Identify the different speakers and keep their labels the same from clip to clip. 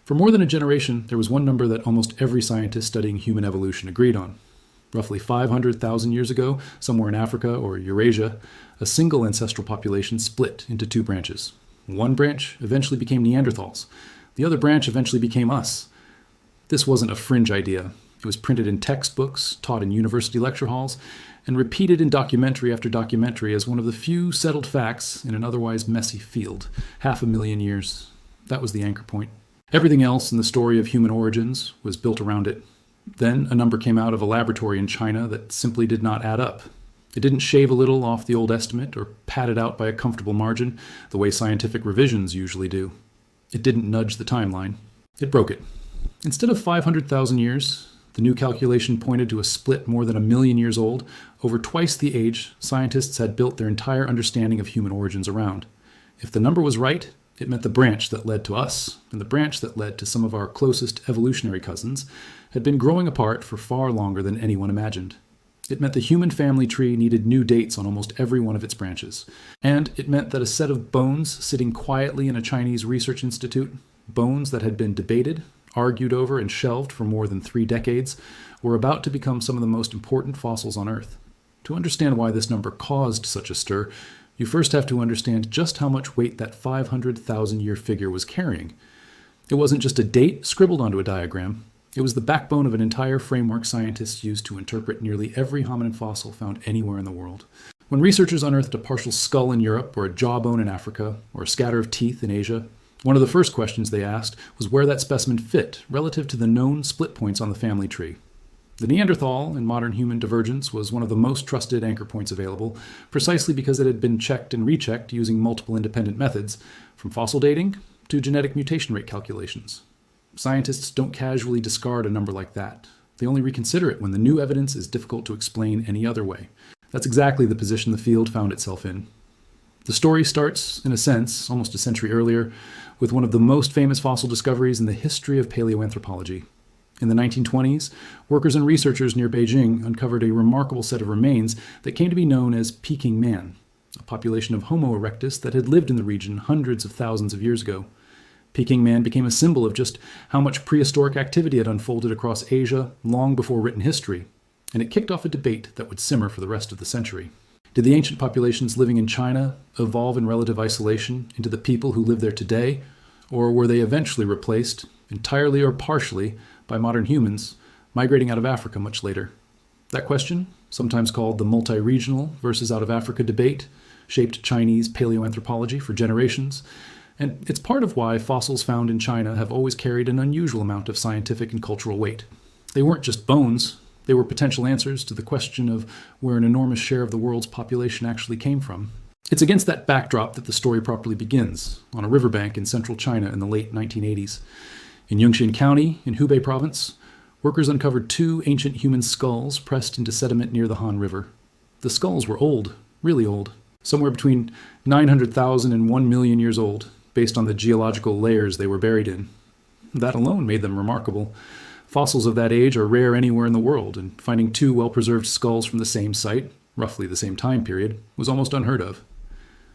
Speaker 1: For more than a generation, there was one number that almost every scientist studying human evolution agreed on. Roughly 500,000 years ago, somewhere in Africa or Eurasia, a single ancestral population split into two branches. One branch eventually became Neanderthals. The other branch eventually became us. This wasn't a fringe idea. It was printed in textbooks, taught in university lecture halls, and repeated in documentary after documentary as one of the few settled facts in an otherwise messy field. 500,000 years. That was the anchor point. Everything else in the story of human origins was built around it. Then a number came out of a laboratory in China that simply did not add up. It didn't shave a little off the old estimate or pad it out by a comfortable margin, the way scientific revisions usually do. It didn't nudge the timeline. It broke it. Instead of 500,000 years, the new calculation pointed to a split more than 1,000,000 years old, over twice the age scientists had built their entire understanding of human origins around. If the number was right, it meant the branch that led to us, and the branch that led to some of our closest evolutionary cousins, had been growing apart for far longer than anyone imagined. It meant the human family tree needed new dates on almost every one of its branches. And it meant that a set of bones sitting quietly in a Chinese research institute, bones that had been debated, argued over, and shelved for more than 3 decades, were about to become some of the most important fossils on Earth. To understand why this number caused such a stir, you first have to understand just how much weight that 500,000-year figure was carrying. It wasn't just a date scribbled onto a diagram. It was the backbone of an entire framework scientists used to interpret nearly every hominin fossil found anywhere in the world. When researchers unearthed a partial skull in Europe, or a jawbone in Africa, or a scatter of teeth in Asia, one of the first questions they asked was where that specimen fit relative to the known split points on the family tree. The Neanderthal in modern human divergence was one of the most trusted anchor points available, precisely because it had been checked and rechecked using multiple independent methods, from fossil dating to genetic mutation rate calculations. Scientists don't casually discard a number like that. They only reconsider it when the new evidence is difficult to explain any other way. That's exactly the position the field found itself in. The story starts, in a sense, almost a century earlier, with one of the most famous fossil discoveries in the history of paleoanthropology. In the 1920s, workers and researchers near Beijing uncovered a remarkable set of remains that came to be known as Peking Man, a population of Homo erectus that had lived in the region hundreds of thousands of years ago. Peking Man became a symbol of just how much prehistoric activity had unfolded across Asia long before written history, and it kicked off a debate that would simmer for the rest of the century. Did the ancient populations living in China evolve in relative isolation into the people who live there today, or were they eventually replaced, entirely or partially, by modern humans, migrating out of Africa much later? That question, sometimes called the multi-regional versus out-of-Africa debate, shaped Chinese paleoanthropology for generations, and it's part of why fossils found in China have always carried an unusual amount of scientific and cultural weight. They weren't just bones. They were potential answers to the question of where an enormous share of the world's population actually came from. It's against that backdrop that the story properly begins, on a riverbank in central China in the late 1980s. In Yunxian County, in Hubei province, workers uncovered 2 ancient human skulls pressed into sediment near the Han River. The skulls were old, really old, somewhere between 900,000 and 1 million years old, based on the geological layers they were buried in. That alone made them remarkable. Fossils of that age are rare anywhere in the world, and finding 2 well-preserved skulls from the same site, roughly the same time period, was almost unheard of.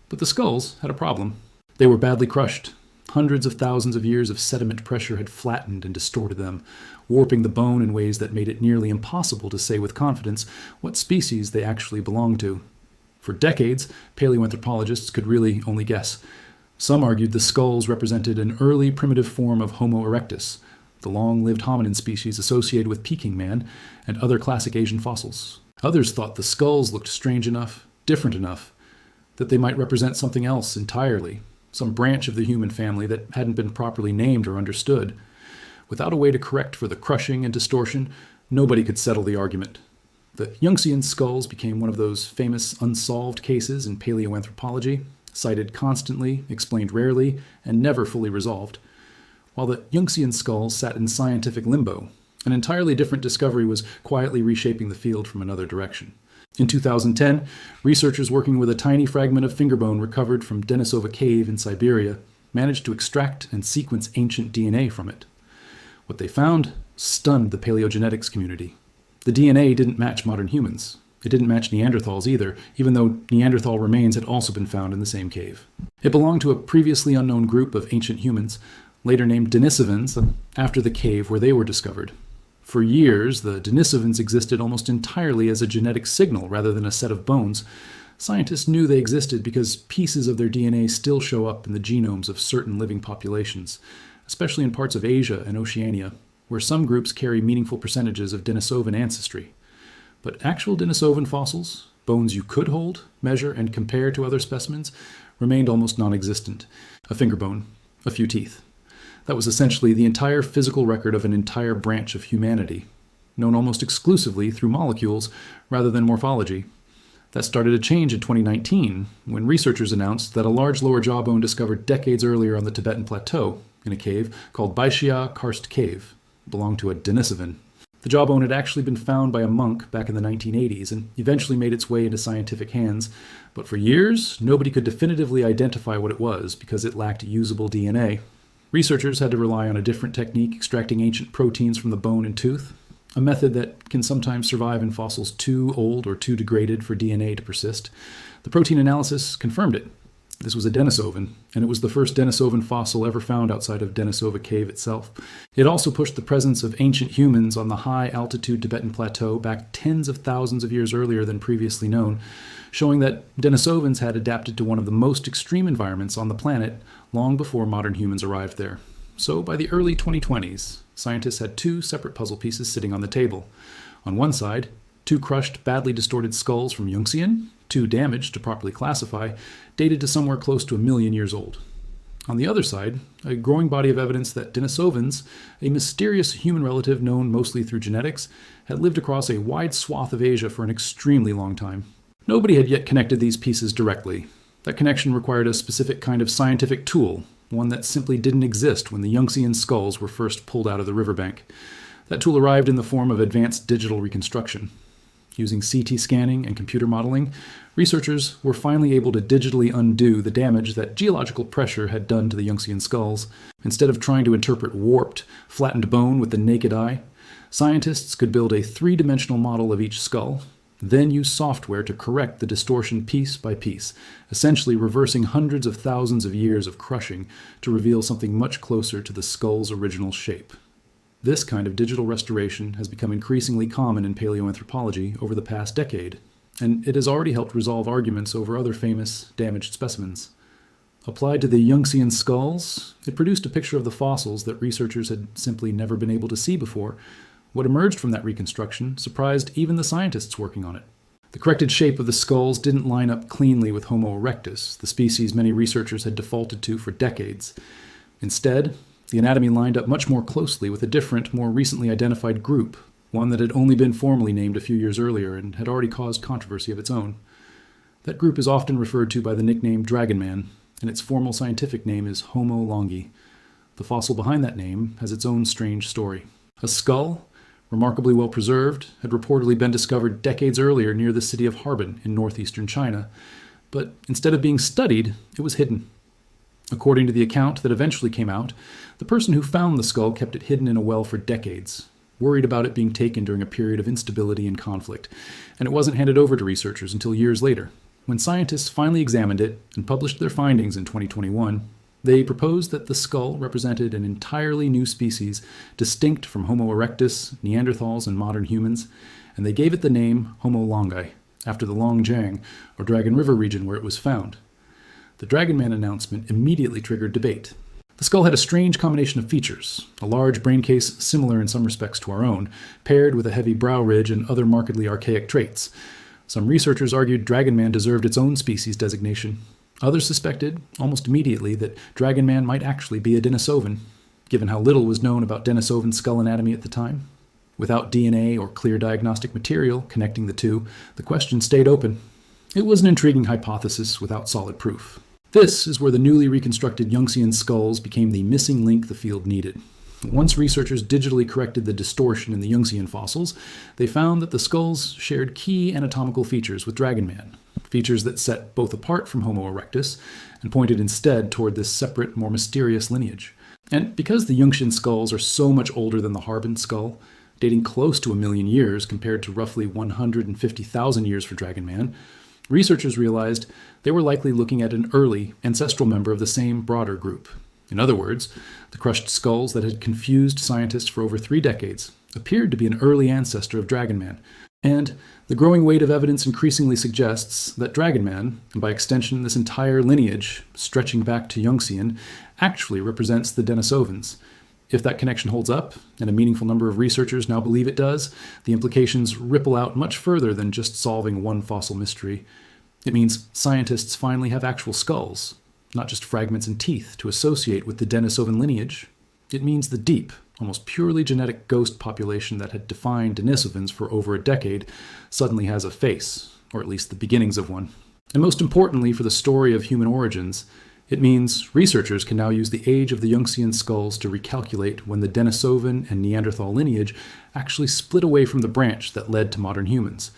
Speaker 1: But the skulls had a problem. They were badly crushed. Hundreds of thousands of years of sediment pressure had flattened and distorted them, warping the bone in ways that made it nearly impossible to say with confidence what species they actually belonged to. For decades, paleoanthropologists could really only guess. Some argued the skulls represented an early primitive form of Homo erectus, the long-lived hominin species associated with Peking Man and other classic Asian fossils. Others thought the skulls looked strange enough, different enough, that they might represent something else entirely, some branch of the human family that hadn't been properly named or understood. Without a way to correct for the crushing and distortion, nobody could settle the argument. The Yunxian skulls became one of those famous unsolved cases in paleoanthropology, cited constantly, explained rarely, and never fully resolved. While the Yunxian skulls sat in scientific limbo, an entirely different discovery was quietly reshaping the field from another direction. In 2010, researchers working with a tiny fragment of fingerbone recovered from Denisova cave in Siberia managed to extract and sequence ancient DNA from it. What they found stunned the paleogenetics community. The DNA didn't match modern humans. It didn't match Neanderthals either, even though Neanderthal remains had also been found in the same cave. It belonged to a previously unknown group of ancient humans, later named Denisovans after the cave where they were discovered. For years, the Denisovans existed almost entirely as a genetic signal rather than a set of bones. Scientists knew they existed because pieces of their DNA still show up in the genomes of certain living populations, especially in parts of Asia and Oceania, where some groups carry meaningful percentages of Denisovan ancestry. But actual Denisovan fossils, bones you could hold, measure, and compare to other specimens, remained almost non-existent. A finger bone, a few teeth. That was essentially the entire physical record of an entire branch of humanity, known almost exclusively through molecules rather than morphology. That started to change in 2019 when researchers announced that a large lower jawbone discovered decades earlier on the Tibetan Plateau in a cave called Baixia Karst Cave belonged to a Denisovan. The jawbone had actually been found by a monk back in the 1980s and eventually made its way into scientific hands, but for years nobody could definitively identify what it was because it lacked usable DNA. Researchers had to rely on a different technique extracting ancient proteins from the bone and tooth, a method that can sometimes survive in fossils too old or too degraded for DNA to persist. The protein analysis confirmed it. This was a Denisovan, and it was the first Denisovan fossil ever found outside of Denisova Cave itself. It also pushed the presence of ancient humans on the high-altitude Tibetan Plateau back tens of thousands of years earlier than previously known, showing that Denisovans had adapted to one of the most extreme environments on the planet long before modern humans arrived there. So by the early 2020s, scientists had two separate puzzle pieces sitting on the table. On one side, two crushed, badly distorted skulls from Yunxian, too damaged to properly classify, dated to somewhere close to 1 million years old. On the other side, a growing body of evidence that Denisovans, a mysterious human relative known mostly through genetics, had lived across a wide swath of Asia for an extremely long time. Nobody had yet connected these pieces directly. That connection required a specific kind of scientific tool, one that simply didn't exist when the Yunxian skulls were first pulled out of the riverbank. That tool arrived in the form of advanced digital reconstruction. Using CT scanning and computer modeling, researchers were finally able to digitally undo the damage that geological pressure had done to the Yunxian skulls. Instead of trying to interpret warped, flattened bone with the naked eye, scientists could build a three-dimensional model of each skull, then use software to correct the distortion piece by piece, essentially reversing hundreds of thousands of years of crushing to reveal something much closer to the skull's original shape. This kind of digital restoration has become increasingly common in paleoanthropology over the past decade, and it has already helped resolve arguments over other famous, damaged specimens. Applied to the Yunxian skulls, it produced a picture of the fossils that researchers had simply never been able to see before. What emerged from that reconstruction surprised even the scientists working on it. The corrected shape of the skulls didn't line up cleanly with Homo erectus, the species many researchers had defaulted to for decades. Instead, the anatomy lined up much more closely with a different, more recently identified group, one that had only been formally named a few years earlier and had already caused controversy of its own. That group is often referred to by the nickname Dragon Man, and its formal scientific name is Homo longi. The fossil behind that name has its own strange story. A skull, remarkably well preserved, had reportedly been discovered decades earlier near the city of Harbin in northeastern China, but instead of being studied, it was hidden. According to the account that eventually came out, the person who found the skull kept it hidden in a well for decades, worried about it being taken during a period of instability and conflict, and it wasn't handed over to researchers until years later. When scientists finally examined it and published their findings in 2021, they proposed that the skull represented an entirely new species, distinct from Homo erectus, Neanderthals, and modern humans, and they gave it the name Homo longi, after the Longjiang, or Dragon River region where it was found. The Dragon Man announcement immediately triggered debate. The skull had a strange combination of features, a large brain case similar in some respects to our own, paired with a heavy brow ridge and other markedly archaic traits. Some researchers argued Dragon Man deserved its own species designation. Others suspected, almost immediately, that Dragon Man might actually be a Denisovan, given how little was known about Denisovan skull anatomy at the time. Without DNA or clear diagnostic material connecting the two, the question stayed open. It was an intriguing hypothesis without solid proof. This is where the newly reconstructed Yunxian skulls became the missing link the field needed. Once researchers digitally corrected the distortion in the Yunxian fossils, they found that the skulls shared key anatomical features with Dragon Man, features that set both apart from Homo erectus and pointed instead toward this separate, more mysterious lineage. And because the Yunxian skulls are so much older than the Harbin skull, dating close to 1 million years compared to roughly 150,000 years for Dragon Man, researchers realized they were likely looking at an early, ancestral member of the same broader group, In other words, the crushed skulls that had confused scientists for over 3 decades appeared to be an early ancestor of Dragonman, and the growing weight of evidence increasingly suggests that Dragonman, and by extension this entire lineage stretching back to Yunxian, actually represents the Denisovans. If that connection holds up, and a meaningful number of researchers now believe it does, the implications ripple out much further than just solving one fossil mystery. It means scientists finally have actual skulls, not just fragments and teeth, to associate with the Denisovan lineage. It means the deep, almost purely genetic ghost population that had defined Denisovans for over a decade suddenly has a face, or at least the beginnings of one. And most importantly for the story of human origins, it means researchers can now use the age of the Yunxian skulls to recalculate when the Denisovan and Neanderthal lineage actually split away from the branch that led to modern humans.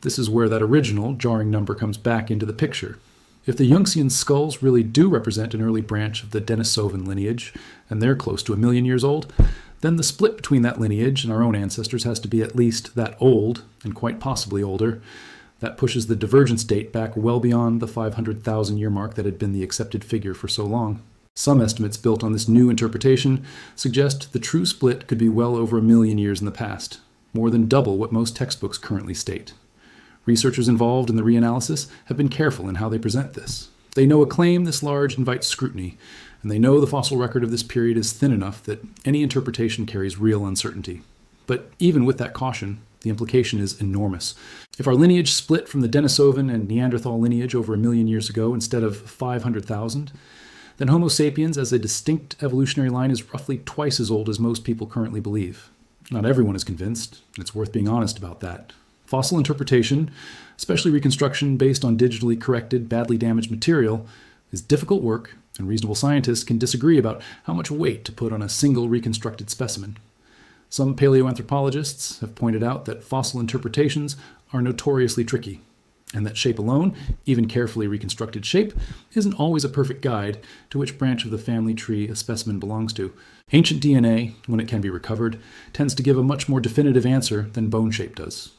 Speaker 1: This is where that original, jarring number comes back into the picture. If the Yunxian skulls really do represent an early branch of the Denisovan lineage, and they're close to 1 million years old, then the split between that lineage and our own ancestors has to be at least that old, and quite possibly older. That pushes the divergence date back well beyond the 500,000 year mark that had been the accepted figure for so long. Some estimates built on this new interpretation suggest the true split could be well over 1 million years in the past, more than double what most textbooks currently state. Researchers involved in the reanalysis have been careful in how they present this. They know a claim this large invites scrutiny, and they know the fossil record of this period is thin enough that any interpretation carries real uncertainty. But even with that caution, the implication is enormous. If our lineage split from the Denisovan and Neanderthal lineage over 1 million years ago instead of 500,000, then Homo sapiens as a distinct evolutionary line is roughly twice as old as most people currently believe. Not everyone is convinced, and it's worth being honest about that. Fossil interpretation, especially reconstruction based on digitally corrected, badly damaged material, is difficult work, and reasonable scientists can disagree about how much weight to put on a single reconstructed specimen. Some paleoanthropologists have pointed out that fossil interpretations are notoriously tricky, and that shape alone, even carefully reconstructed shape, isn't always a perfect guide to which branch of the family tree a specimen belongs to. Ancient DNA, when it can be recovered, tends to give a much more definitive answer than bone shape does.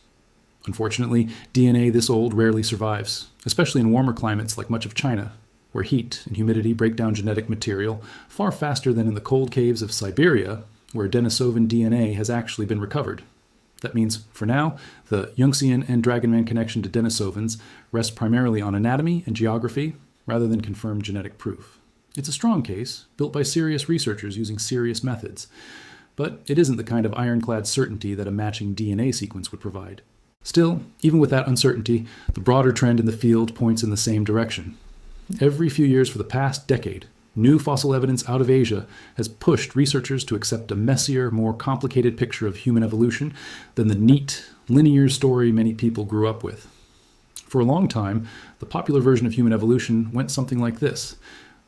Speaker 1: Unfortunately, DNA this old rarely survives, especially in warmer climates like much of China, where heat and humidity break down genetic material far faster than in the cold caves of Siberia, where Denisovan DNA has actually been recovered. That means, for now, the Yunxian and Dragonman connection to Denisovans rests primarily on anatomy and geography rather than confirmed genetic proof. It's a strong case, built by serious researchers using serious methods, but it isn't the kind of ironclad certainty that a matching DNA sequence would provide. Still, even with that uncertainty, the broader trend in the field points in the same direction. Every few years for the past decade, new fossil evidence out of Asia has pushed researchers to accept a messier, more complicated picture of human evolution than the neat, linear story many people grew up with. For a long time, the popular version of human evolution went something like this.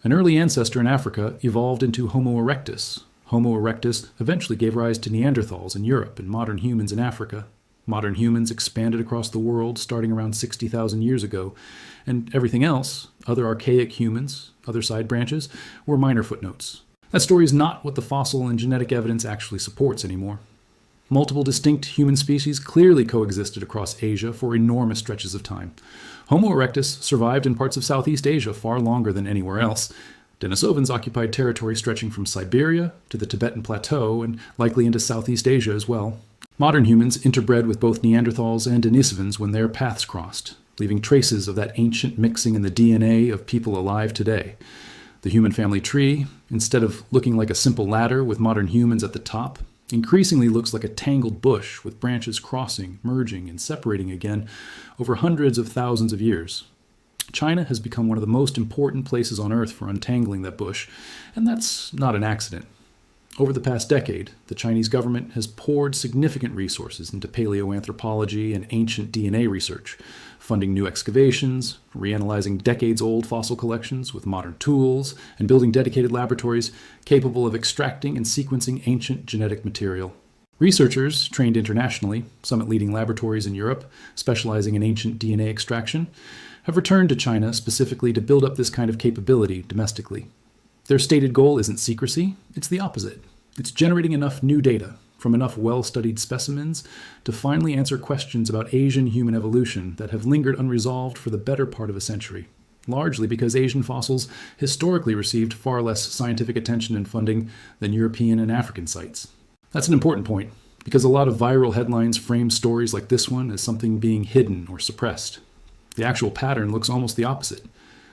Speaker 1: An early ancestor in Africa evolved into Homo erectus. Homo erectus eventually gave rise to Neanderthals in Europe and modern humans in Africa. Modern humans expanded across the world starting around 60,000 years ago, and everything else, other archaic humans, other side branches, were minor footnotes. That story is not what the fossil and genetic evidence actually supports anymore. Multiple distinct human species clearly coexisted across Asia for enormous stretches of time. Homo erectus survived in parts of Southeast Asia far longer than anywhere else. Denisovans occupied territory stretching from Siberia to the Tibetan Plateau and likely into Southeast Asia as well. Modern humans interbred with both Neanderthals and Denisovans when their paths crossed, leaving traces of that ancient mixing in the DNA of people alive today. The human family tree, instead of looking like a simple ladder with modern humans at the top, increasingly looks like a tangled bush with branches crossing, merging, and separating again over hundreds of thousands of years. China has become one of the most important places on Earth for untangling that bush, and that's not an accident. Over the past decade, the Chinese government has poured significant resources into paleoanthropology and ancient DNA research, funding new excavations, reanalyzing decades-old fossil collections with modern tools, and building dedicated laboratories capable of extracting and sequencing ancient genetic material. Researchers trained internationally, some at leading laboratories in Europe, specializing in ancient DNA extraction, have returned to China specifically to build up this kind of capability domestically. Their stated goal isn't secrecy, it's the opposite. It's generating enough new data from enough well-studied specimens to finally answer questions about Asian human evolution that have lingered unresolved for the better part of a century. largely because Asian fossils historically received far less scientific attention and funding than European and African sites. That's an important point, because a lot of viral headlines frame stories like this one as something being hidden or suppressed. The actual pattern looks almost the opposite.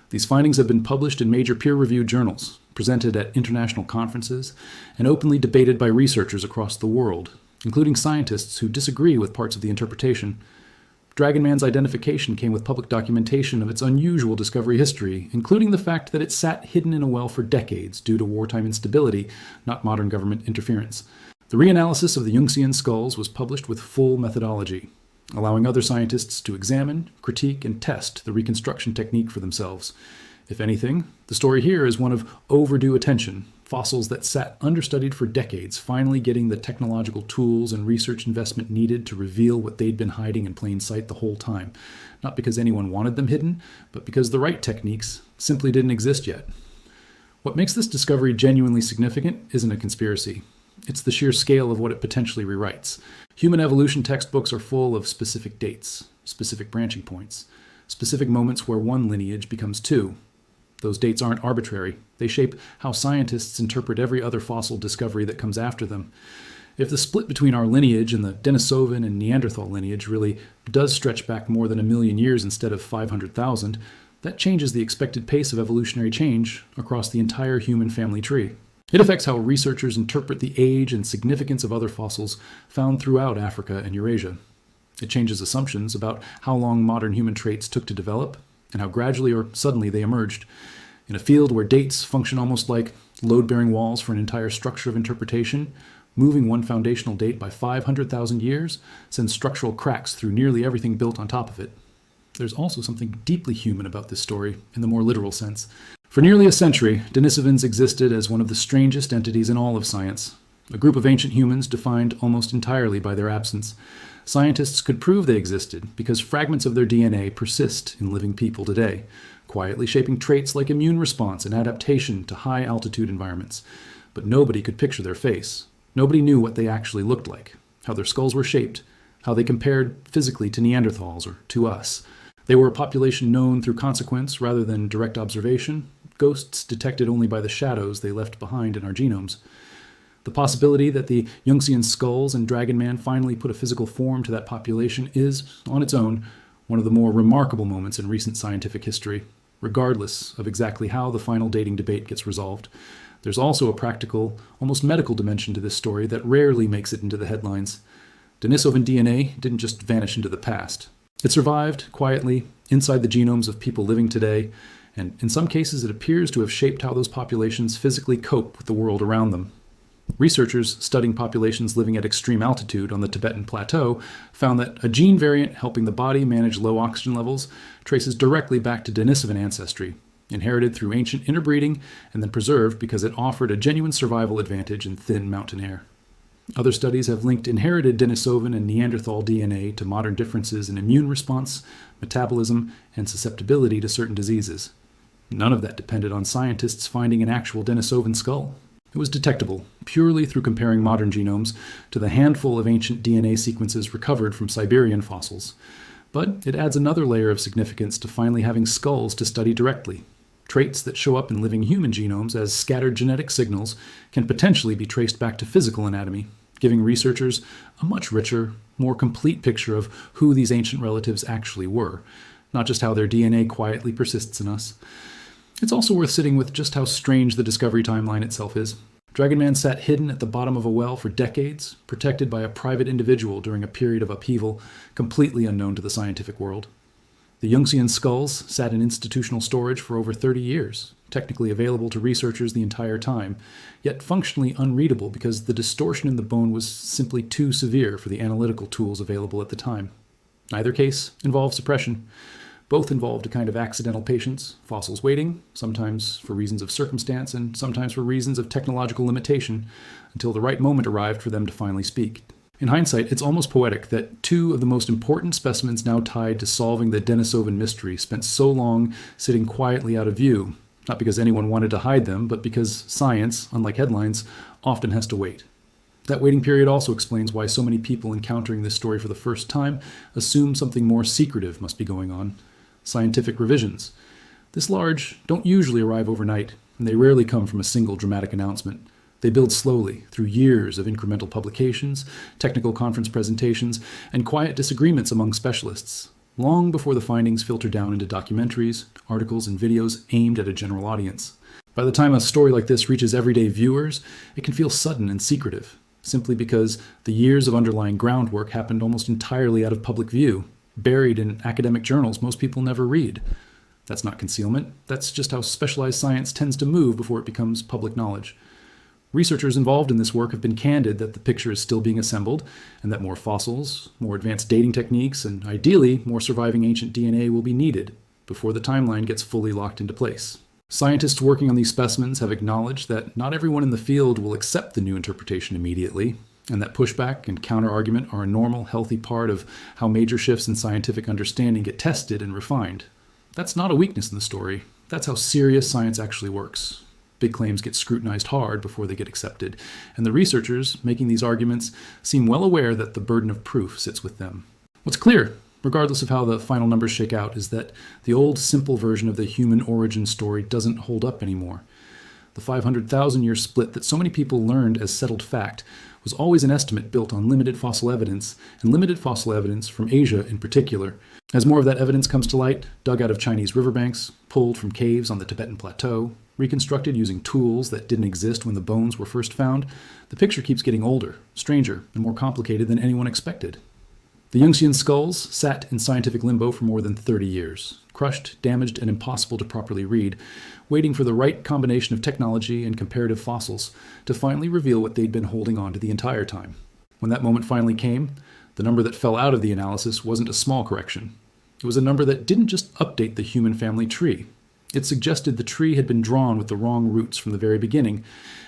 Speaker 1: These findings have been published in major peer-reviewed journals, presented at international conferences, and openly debated by researchers across the world, including scientists who disagree with parts of the interpretation. Dragon Man's identification came with public documentation of its unusual discovery history, including the fact that it sat hidden in a well for decades due to wartime instability, not modern government interference. The reanalysis of the Yunxian skulls was published with full methodology, allowing other scientists to examine, critique, and test the reconstruction technique for themselves. If anything, the story here is one of overdue attention, fossils that sat understudied for decades, finally getting the technological tools and research investment needed to reveal what they'd been hiding in plain sight the whole time, not because anyone wanted them hidden, but because the right techniques simply didn't exist yet. What makes this discovery genuinely significant isn't a conspiracy. It's the sheer scale of what it potentially rewrites. Human evolution textbooks are full of specific dates, specific branching points, specific moments where one lineage becomes two. Those dates aren't arbitrary. They shape how scientists interpret every other fossil discovery that comes after them. If the split between our lineage and the Denisovan and Neanderthal lineage really does stretch back more than 1 million years instead of 500,000, that changes the expected pace of evolutionary change across the entire human family tree. It affects how researchers interpret the age and significance of other fossils found throughout Africa and Eurasia. It changes assumptions about how long modern human traits took to develop and how gradually or suddenly they emerged. In a field where dates function almost like load-bearing walls for an entire structure of interpretation, moving one foundational date by 500,000 years sends structural cracks through nearly everything built on top of it. There's also something deeply human about this story, in the more literal sense. For nearly a century, Denisovans existed as one of the strangest entities in all of science, a group of ancient humans defined almost entirely by their absence. Scientists could prove they existed because fragments of their DNA persist in living people today, quietly shaping traits like immune response and adaptation to high-altitude environments. But nobody could picture their face. Nobody knew what they actually looked like, how their skulls were shaped, how they compared physically to Neanderthals or to us. They were a population known through consequence rather than direct observation, ghosts detected only by the shadows they left behind in our genomes. The possibility that the Yunxian skulls and Dragon Man finally put a physical form to that population is, on its own, one of the more remarkable moments in recent scientific history, regardless of exactly how the final dating debate gets resolved. There's also a practical, almost medical dimension to this story that rarely makes it into the headlines. Denisovan DNA didn't just vanish into the past. It survived, quietly, inside the genomes of people living today, and in some cases it appears to have shaped how those populations physically cope with the world around them. Researchers studying populations living at extreme altitude on the Tibetan Plateau found that a gene variant helping the body manage low oxygen levels traces directly back to Denisovan ancestry, inherited through ancient interbreeding and then preserved because it offered a genuine survival advantage in thin mountain air. Other studies have linked inherited Denisovan and Neanderthal DNA to modern differences in immune response, metabolism, and susceptibility to certain diseases. None of that depended on scientists finding an actual Denisovan skull. It was detectable purely through comparing modern genomes to the handful of ancient DNA sequences recovered from Siberian fossils. But it adds another layer of significance to finally having skulls to study directly. Traits that show up in living human genomes as scattered genetic signals can potentially be traced back to physical anatomy, giving researchers a much richer, more complete picture of who these ancient relatives actually were, not just how their DNA quietly persists in us. It's also worth sitting with just how strange the discovery timeline itself is. Dragon Man sat hidden at the bottom of a well for decades, protected by a private individual during a period of upheaval, completely unknown to the scientific world. The Yunxian skulls sat in institutional storage for over 30 years, technically available to researchers the entire time, yet functionally unreadable because the distortion in the bone was simply too severe for the analytical tools available at the time. Neither case involved suppression. Both involved a kind of accidental patience, fossils waiting, sometimes for reasons of circumstance and sometimes for reasons of technological limitation, until the right moment arrived for them to finally speak. In hindsight, it's almost poetic that two of the most important specimens now tied to solving the Denisovan mystery spent so long sitting quietly out of view, not because anyone wanted to hide them, but because science, unlike headlines, often has to wait. That waiting period also explains why so many people encountering this story for the first time assume something more secretive must be going on. Scientific revisions. This large don't usually arrive overnight, and they rarely come from a single dramatic announcement. They build slowly through years of incremental publications, technical conference presentations, and quiet disagreements among specialists, long before the findings filter down into documentaries, articles, and videos aimed at a general audience. By the time a story like this reaches everyday viewers, it can feel sudden and secretive, simply because the years of underlying groundwork happened almost entirely out of public view, buried in academic journals most people never read. That's not concealment. That's just how specialized science tends to move before it becomes public knowledge. Researchers involved in this work have been candid that the picture is still being assembled, and that more fossils, more advanced dating techniques, and ideally more surviving ancient DNA will be needed before the timeline gets fully locked into place. Scientists working on these specimens have acknowledged that not everyone in the field will accept the new interpretation immediately, and that pushback and counter-argument are a normal, healthy part of how major shifts in scientific understanding get tested and refined. That's not a weakness in the story. That's how serious science actually works. Big claims get scrutinized hard before they get accepted, and the researchers making these arguments seem well aware that the burden of proof sits with them. What's clear, regardless of how the final numbers shake out, is that the old simple version of the human origin story doesn't hold up anymore. The 500,000-year split that so many people learned as settled fact was always an estimate built on limited fossil evidence, and limited fossil evidence from Asia in particular. As more of that evidence comes to light, dug out of Chinese riverbanks, pulled from caves on the Tibetan plateau, reconstructed using tools that didn't exist when the bones were first found, the picture keeps getting older, stranger, and more complicated than anyone expected. The Yunxian skulls sat in scientific limbo for more than 30 years, crushed, damaged, and impossible to properly read, waiting for the right combination of technology and comparative fossils to finally reveal what they'd been holding on to the entire time. When that moment finally came, the number that fell out of the analysis wasn't a small correction. It was a number that didn't just update the human family tree. It suggested the tree had been drawn with the wrong roots from the very beginning,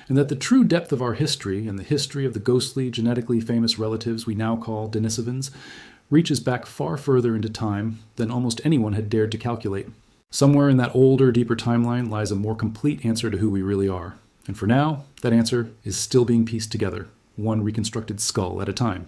Speaker 1: and that the true depth of our history and the history of the ghostly, genetically famous relatives we now call Denisovans reaches back far further into time than almost anyone had dared to calculate. Somewhere in that older, deeper timeline lies a more complete answer to who we really are. And for now, that answer is still being pieced together, one reconstructed skull at a time.